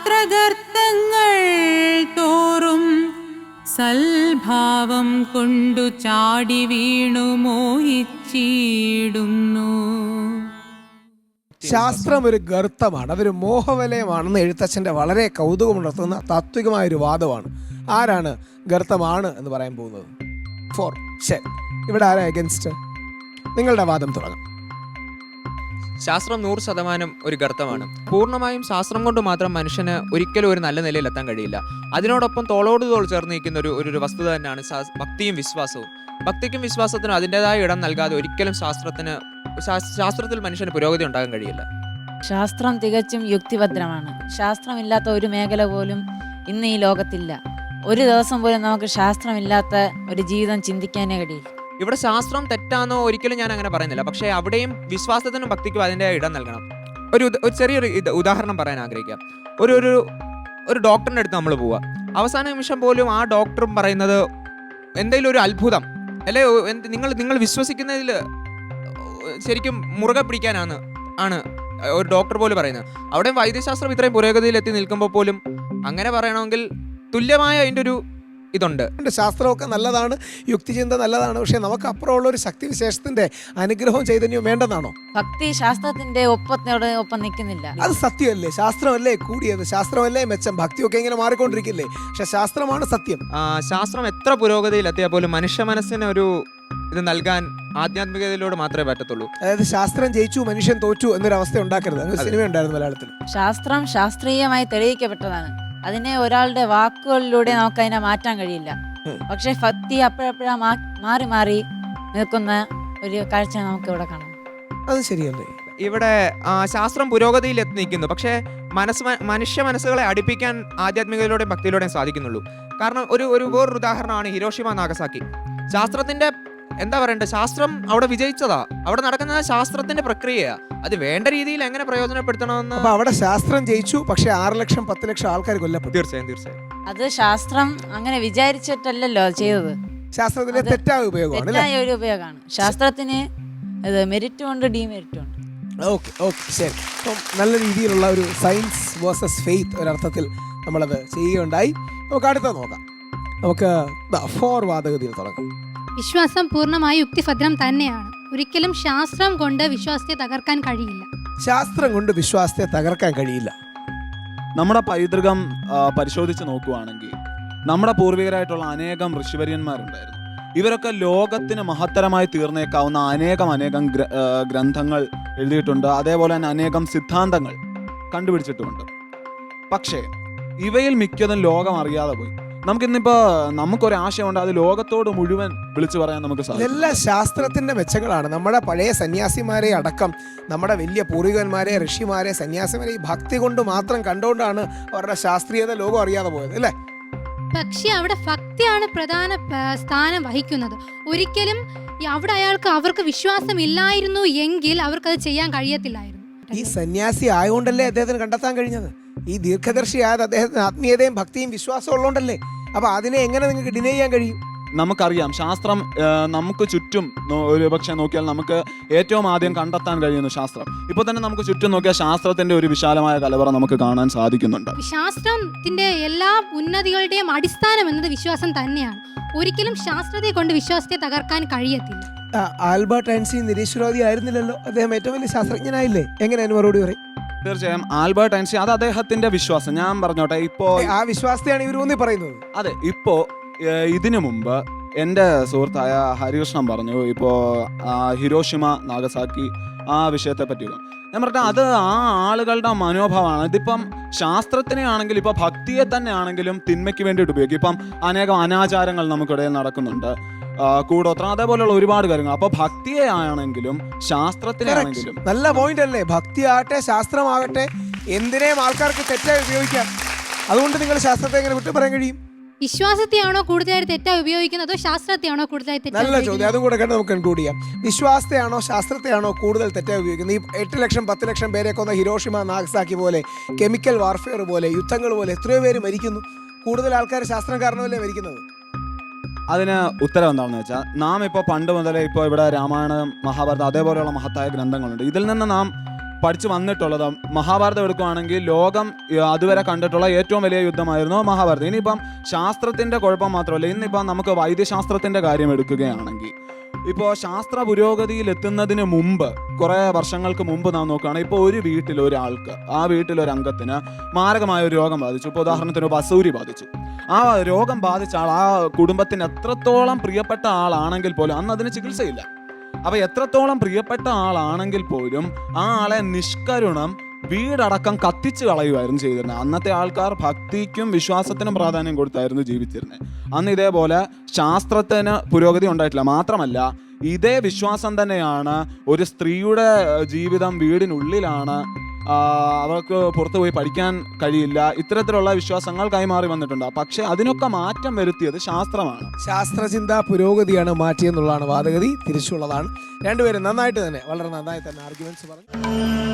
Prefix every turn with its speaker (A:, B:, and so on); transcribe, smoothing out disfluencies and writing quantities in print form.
A: ഗാത്രഗർത്തങ്ങൾ തോറും സൽഭാവം കൊണ്ടു ചാടി വീണു മോഹിച്ചിടുന്നു.
B: ശാസ്ത്രം ഒരു ഗർത്തമാണ്, അതൊരു മോഹവലയമാണെന്ന് എഴുത്തച്ഛൻ്റെ വളരെ കൗതുകമുണർത്തുന്ന താത്വികമായൊരു വാദമാണ്. ആരാണ് ഗർത്തമാണ് എന്ന് പറയാൻ പോകുന്നത്? ശരി, ഇവിടെ ആരാ അഗൻസ്റ്റ്? നിങ്ങളുടെ വാദം തുടങ്ങാം.
C: ശാസ്ത്രം 100% ഒരു ഗർത്തമാണ്. പൂർണ്ണമായും ശാസ്ത്രം കൊണ്ട് മാത്രം മനുഷ്യന് ഒരിക്കലും ഒരു നല്ല നിലയിൽ എത്താൻ കഴിയില്ല. അതിനോടൊപ്പം തോളോട് തോൾ ചേർന്ന് നിൽക്കുന്ന ഒരു വസ്തുത തന്നെയാണ് ഭക്തിയും വിശ്വാസവും. ഭക്തിക്കും വിശ്വാസത്തിനും അതിൻ്റെതായ ഇടം നൽകാതെ ഒരിക്കലും ശാസ്ത്രത്തിൽ മനുഷ്യന് പുരോഗതി ഉണ്ടാകാൻ കഴിയില്ല.
D: ശാസ്ത്രം തികച്ചും യുക്തിഭദ്രമാണ്. ശാസ്ത്രമില്ലാത്ത ഒരു മേഖല പോലും ഇന്ന് ഈ ലോകത്തില്ല. ഒരു ദിവസം പോലും നമുക്ക് ശാസ്ത്രമില്ലാത്ത ഒരു ജീവിതം ചിന്തിക്കാനേ കഴിയില്ല.
C: ഇവിടെ ശാസ്ത്രം തെറ്റാന്നോ ഒരിക്കലും ഞാൻ അങ്ങനെ പറയുന്നില്ല. പക്ഷേ അവിടെയും വിശ്വാസത്തിനും ഭക്തിക്കും അതിൻ്റെ ഇടം നൽകണം. ഒരു ചെറിയൊരു ഉദാഹരണം പറയാൻ ആഗ്രഹിക്കാം. ഒരു ഡോക്ടറിൻ്റെ അടുത്ത് നമ്മൾ പോവുക. അവസാന നിമിഷം പോലും ആ ഡോക്ടറും പറയുന്നത് എന്തെങ്കിലും ഒരു അത്ഭുതം അല്ലെ, നിങ്ങൾ വിശ്വസിക്കുന്നതിൽ ശരിക്കും മുറുകെ പിടിക്കാനാണ് ഒരു ഡോക്ടർ പോലും പറയുന്നത്. അവിടെ വൈദ്യശാസ്ത്രം ഇത്രയും പുരോഗതിയിൽ എത്തി നിൽക്കുമ്പോൾ പോലും അങ്ങനെ പറയണമെങ്കിൽ തുല്യമായ അതിൻ്റെ ഒരു ഇതുണ്ട്.
B: ശാസ്ത്രമൊക്കെ നല്ലതാണ്, യുക്തിചിന്ത നല്ലതാണ്, പക്ഷെ നമുക്ക് അപ്പുറമുള്ള ഒരു ശക്തിവിശേഷത്തിന്റെ അനുഗ്രഹവും ചൈതന്യവും വേണ്ടെന്നാണോ?
D: ഭക്തി ശാസ്ത്രത്തിന്റെ ഒപ്പം നിൽക്കുന്നില്ല.
B: അത് സത്യമല്ലേ? ശാസ്ത്രമല്ലേ കൂടിയത്, ശാസ്ത്രമല്ലേ മെച്ചം? ഭക്തിയൊക്കെ ഇങ്ങനെ മാറിക്കൊണ്ടിരിക്കില്ലേ? പക്ഷെ ശാസ്ത്രമാണ് സത്യം.
C: ശാസ്ത്രം എത്ര പുരോഗതിയിൽ എത്തിയാൽ പോലും മനുഷ്യ മനസ്സിന് ഒരു ഇത് നൽകാൻ ആധ്യാത്മികതയിലൂടെ മാത്രമേ പറ്റത്തുള്ളൂ.
B: അതായത് ശാസ്ത്രം ജയിച്ചു മനുഷ്യൻ തോറ്റു എന്നൊരവസ്ഥ ഉണ്ടാക്കരുത്. അങ്ങനെ സിനിമ ഉണ്ടായിരുന്നു മലയാളത്തിൽ.
D: ശാസ്ത്രം ശാസ്ത്രീയമായി തെളിയിക്കപ്പെട്ടതാണ്. അതിനെ ഒരാളുടെ വാക്കുകളിലൂടെ നമുക്ക് അതിനെ മാറ്റാൻ കഴിയില്ല. പക്ഷെ ഭക്തി അപ്പോഴപ്പോഴാ മാറി മാറി നിൽക്കുന്ന ഒരു കാഴ്ച നമുക്ക് ഇവിടെ കാണാം.
B: അത് ശരിയല്ലേ?
C: ഇവിടെ ശാസ്ത്രം പുരോഗതിയിൽ എത്തി നിൽക്കുന്നു, പക്ഷേ മനുഷ്യ മനസ്സുകളെ അടുപ്പിക്കാൻ ആധ്യാത്മികതയിലൂടെയും ഭക്തിയിലൂടെയും സാധിക്കുന്നുള്ളൂ. കാരണം വേറൊരു ഉദാഹരണമാണ് ഹിരോഷിമ നാഗസാക്കി. ശാസ്ത്രത്തിന്റെ എന്താ പറയണ്ടേ, ശാസ്ത്രം അവിടെ വിജയിച്ചതാ. അവിടെ നടക്കുന്ന ശാസ്ത്രത്തിന്റെ പ്രക്രിയയാ. അത് വേണ്ട രീതിയിൽ എങ്ങനെ പ്രയോജനപ്പെടുത്തണമെന്ന്.
B: അവിടെ ശാസ്ത്രം ജയിച്ചു, പക്ഷെ 6 ലക്ഷം 10 ലക്ഷം ആൾക്കാർ കൊല്ലപ്പെട്ടു.
C: തീർച്ചയായും
D: അത് ശാസ്ത്രം അങ്ങനെ വിചാരിച്ചിട്ടല്ലല്ലോ ചെയ്തത്.
B: ശാസ്ത്രത്തിന്റെ തെറ്റായ
D: ഒരു ഉപയോഗമാണ്. ശാസ്ത്രത്തിന് മെരിറ്റും ഉണ്ട് ഡീമെരിറ്റും ഉണ്ട്.
B: ശരി. അപ്പം നല്ല രീതിയിലുള്ള ഒരു സയൻസ് വേഴ്സസ് ഫെയ്ത്ത് ഒരർത്ഥത്തിൽ നമ്മളത് ചെയ്യുകയുണ്ടായി. നമുക്ക് അടുത്ത നോക്കാം. നമുക്ക് വാദഗതിയിൽ തുടങ്ങാം.
E: വിശ്വാസം പൂർണ്ണമായി യുക്തിഭദ്രം തന്നെയാണ്. ഒരിക്കലും ശാസ്ത്രം കൊണ്ട് വിശ്വാസത്തെ തകർക്കാൻ കഴിയില്ല.
B: ശാസ്ത്രം കൊണ്ട് വിശ്വാസത്തെ തകർക്കാൻ കഴിയില്ല.
F: നമ്മുടെ പൈതൃകം പരിശോധിച്ച് നോക്കുകയാണെങ്കിൽ നമ്മുടെ പൂർവികരായിട്ടുള്ള അനേകം ഋഷിവര്യന്മാരുണ്ടായിരുന്നു. ഇവരൊക്കെ ലോകത്തിന് മഹത്തരമായി തീർന്നേക്കാവുന്ന അനേകം ഗ്രന്ഥങ്ങൾ എഴുതിയിട്ടുണ്ട്. അതേപോലെ തന്നെ അനേകം സിദ്ധാന്തങ്ങൾ കണ്ടുപിടിച്ചിട്ടുമുണ്ട്. പക്ഷേ ഇവയിൽ മിക്കതും ലോകം അറിയാതെ പോയി. നമുക്കൊരാശയമുണ്ട്, അത് ലോകത്തോട് മുഴുവൻ വിളിച്ചു പറയാൻ നമുക്ക് സാധിക്കും.
B: ഇതെല്ലാം ശാസ്ത്രത്തിന്റെ മെച്ചങ്ങളാണ്. നമ്മുടെ പഴയ സന്യാസിമാരെ അടക്കം നമ്മുടെ വലിയ പൂർവികന്മാരെ, ഋഷിമാരെ, സന്യാസിമാരെ ഈ ഭക്തി കൊണ്ട് മാത്രം കണ്ടുകൊണ്ടാണ് അവരുടെ ശാസ്ത്രീയത ലോകം അറിയാതെ പോയത്, അല്ലേ?
E: പക്ഷെ അവിടെ ഭക്തിയാണ് പ്രധാന സ്ഥാനം വഹിക്കുന്നത്. ഒരിക്കലും അവിടെ അവർക്ക് വിശ്വാസം ഇല്ലായിരുന്നു എങ്കിൽ അവർക്കത് ചെയ്യാൻ കഴിയത്തില്ലായിരുന്നു.
B: ഈ സന്യാസി ആയതുകൊണ്ടല്ലേ അദ്ദേഹത്തിന് കണ്ടെത്താൻ കഴിഞ്ഞത്. ഈ ദീർഘദർശിയായത് അദ്ദേഹത്തിന് ആത്മീയതയും ഭക്തിയും വിശ്വാസവും ഉള്ളതുകൊണ്ടല്ലേ. അപ്പൊ അതിനെ എങ്ങനെ നിങ്ങൾക്ക് ഡിനൈ ചെയ്യാൻ കഴിയും?
F: നമുക്കറിയാം, ശാസ്ത്രം നമുക്ക് ചുറ്റും ഒരു പക്ഷേ നോക്കിയാൽ നമുക്ക് ഏറ്റവും ആദ്യം കണ്ടെത്താൻ കഴിയുന്നു ശാസ്ത്രം. ഇപ്പൊ തന്നെ നമുക്ക് ചുറ്റും നോക്കിയാൽ ശാസ്ത്രത്തിന്റെ ഒരു വിശാലമായ കലവറ നമുക്ക് കാണാൻ സാധിക്കുന്നുണ്ട്.
E: ശാസ്ത്രത്തിന്റെ എല്ലാ ഉന്നതികളുടെയും അടിസ്ഥാനം എന്നത് വിശ്വാസം തന്നെയാണ്. ഒരിക്കലും ശാസ്ത്രത്തെ കൊണ്ട് വിശ്വാസത്തെ തകർക്കാൻ കഴിയത്തില്ല.
B: ആൽബർട്ട് ഐൻസ്റ്റീൻ നിരീശ്വരവാദി ആയിരുന്നില്ലല്ലോ, അദ്ദേഹം ഏറ്റവും വലിയ ശാസ്ത്രജ്ഞനായില്ലേ? എങ്ങനെ അതിന് മറുപടി പറയും?
F: തീർച്ചയായും ആൽബർട്ട് ഐൻസ്റ്റീൻ, അത് അദ്ദേഹത്തിന്റെ വിശ്വാസം. ഞാൻ പറഞ്ഞോട്ടെ, ഇപ്പോ ആ
B: വിശ്വാസത്തെയാണ് ഇവർ ഊന്നി പറയുന്നത്.
F: അതെ, ഇപ്പോ ഇതിനു മുമ്പ് എൻ്റെ സുഹൃത്തായ ഹരികൃഷ്ണൻ പറഞ്ഞു ഇപ്പോൾ ഹിരോഷിമ നാഗസാക്കി ആ വിഷയത്തെ പറ്റി. ഞാൻ പറഞ്ഞാൽ അത് ആ ആളുകളുടെ മനോഭാവമാണ്. ഇതിപ്പം ശാസ്ത്രത്തിനെ ആണെങ്കിലും ഇപ്പോൾ ഭക്തിയെ തന്നെ ആണെങ്കിലും തിന്മയ്ക്ക് വേണ്ടിയിട്ട് ഉപയോഗിക്കും. ഇപ്പം അനേകം അനാചാരങ്ങൾ നമുക്കിടയിൽ നടക്കുന്നുണ്ട്, കൂടോത്രം, അതേപോലെയുള്ള ഒരുപാട് കാര്യങ്ങൾ. അപ്പോൾ ഭക്തിയെ ആണെങ്കിലും ശാസ്ത്രത്തിനെ ആണെങ്കിലും.
B: നല്ല പോയിന്റ് അല്ലേ? ഭക്തി ആകട്ടെ ശാസ്ത്രമാകട്ടെ എന്തിനേയും ആൾക്കാർക്ക് തെറ്റായി ഉപയോഗിക്കാം. അതുകൊണ്ട് നിങ്ങൾ ശാസ്ത്രത്തെ എങ്ങനെ വിട്ടു പറയാൻ കഴിയും?
E: വിശ്വാസത്തെയാണോ കൂടുതലായി തെറ്റായി ഉപയോഗിക്കുന്നത്, അതോ ശാസ്ത്രത്തെയാണോ കൂടുതലായി തെറ്റായി?
B: നല്ല ചോദ്യം, അതും കൂടെ കണ്ട് നമുക്ക് കൺക്ലൂഡ് ചെയ്യാം. വിശ്വാസത്തെയാണോ ശാസ്ത്രത്തെയാണോ കൂടുതൽ തെറ്റായി ഉപയോഗിക്കുന്നത്? ഈ 8 ലക്ഷം 10 ലക്ഷം പേരെ കൊന്ന ഹിരോഷിമ നാഗസാക്കി പോലെ, കെമിക്കൽ വാർഫെയർ പോലെ, യുദ്ധങ്ങൾ പോലെ എത്രയോ പേര് മരിക്കുന്നു. കൂടുതൽ ആൾക്കാർ ശാസ്ത്രം കാരണമല്ലേ മരിക്കുന്നത്?
F: അതിന് ഉത്തരം എന്താണെന്ന് വെച്ചാൽ, നാം ഇപ്പോൾ പണ്ട് മുതലേ ഇപ്പോൾ ഇവിടെ രാമായണം, മഹാഭാരതം, അതേപോലെയുള്ള മഹത്തായ ഗ്രന്ഥങ്ങളുണ്ട്. ഇതിൽ നിന്ന് നാം പഠിച്ചു വന്നിട്ടുള്ളത്. മഹാഭാരതം എടുക്കുകയാണെങ്കിൽ ലോകം അതുവരെ കണ്ടിട്ടുള്ള ഏറ്റവും വലിയ യുദ്ധമായിരുന്നു മഹാഭാരതം. ഇനിയിപ്പം ശാസ്ത്രത്തിൻ്റെ കുഴപ്പം മാത്രമല്ല, ഇന്നിപ്പം നമുക്ക് വൈദ്യശാസ്ത്രത്തിൻ്റെ കാര്യം എടുക്കുകയാണെങ്കിൽ ഇപ്പോൾ ശാസ്ത്ര പുരോഗതിയിൽ എത്തുന്നതിന് മുമ്പ്, കുറേ വർഷങ്ങൾക്ക് മുമ്പ് നാം നോക്കുകയാണെങ്കിൽ ഇപ്പോൾ ഒരു വീട്ടിൽ ഒരാൾക്ക്, ആ വീട്ടിലൊരംഗത്തിന് മാരകമായ ഒരു രോഗം ബാധിച്ചു. ഇപ്പോൾ ഉദാഹരണത്തിന് വസൂരി ബാധിച്ചു. ആ രോഗം ബാധിച്ച ആൾ ആ കുടുംബത്തിന് എത്രത്തോളം പ്രിയപ്പെട്ട ആളാണെങ്കിൽ പോലും അന്ന് അതിന് ചികിത്സയില്ല. അപ്പോൾ എത്രത്തോളം പ്രിയപ്പെട്ട ആളാണെങ്കിൽ പോലും ആ ആളെ നിഷ്കരുണം വീടടക്കം കത്തിച്ച് കളയുമായിരുന്നു ചെയ്തിരുന്നത്. അന്നത്തെ ആൾക്കാർ ഭക്തിക്കും വിശ്വാസത്തിനും പ്രാധാന്യം കൊടുത്തായിരുന്നു ജീവിച്ചിരുന്നത്. അന്ന് ഇതേപോലെ ശാസ്ത്രത്തിന് പുരോഗതി ഉണ്ടായിട്ടില്ല. മാത്രമല്ല, ഇതേ വിശ്വാസം തന്നെയാണ് ഒരു സ്ത്രീയുടെ ജീവിതം വീടിനുള്ളിലാണ്, അവർക്ക് പുറത്തു പോയി പഠിക്കാൻ കഴിയില്ല, ഇത്തരത്തിലുള്ള വിശ്വാസങ്ങൾ കൈമാറി വന്നിട്ടുണ്ട്. പക്ഷെ അതിനൊക്കെ മാറ്റം വരുത്തിയത് ശാസ്ത്രമാണ്.
B: ശാസ്ത്രചിന്താ പുരോഗതിയാണ് മാറ്റിയെന്നുള്ളതാണ് വാദഗതി. തിരിച്ചുള്ളതാണ്. രണ്ടുപേരും നന്നായിട്ട് തന്നെ, വളരെ നന്നായി തന്നെ ആർഗ്യുമെന്റ്സ് പറഞ്ഞു.